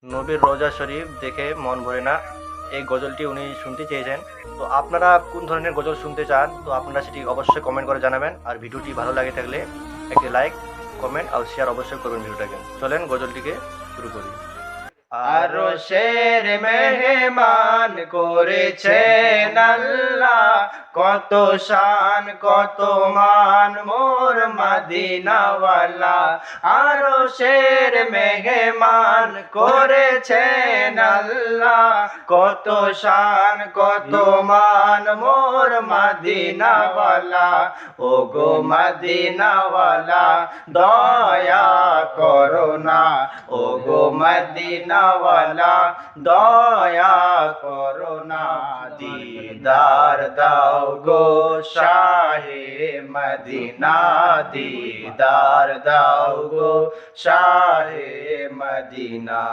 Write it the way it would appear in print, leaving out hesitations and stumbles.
নবীর রোজা শরীফ দেখে মন ভরে না, এই গজলটি উনি শুনতে চেয়েছেন। তো আপনারা কোন ধরনের গজল শুনতে চান, তো আপনারা সেটি অবশ্যই কমেন্ট করে জানাবেন। আর ভিডিওটি ভালো লাগে থাকলে একটি লাইক, কমেন্ট আর শেয়ার অবশ্যই করবেন ভিডিওটাকে। চলেন গজলটিকে শুরু করি। আরশের মেহমান করেছেন আল্লাহ, কত শান কত মান মোর মদিনাওয়ালা। আরশের মেহমান করেছেন আল্লাহ, কত শান কত মান মোর মদিনাওয়ালা। ও গো মদিনাওয়ালা দয়া করো না, ও গো মদিনাওয়ালা দয়া করো না। দিদার দাও গো শাহে মদিনা, দিদার দাও গো শাহে মদিনা।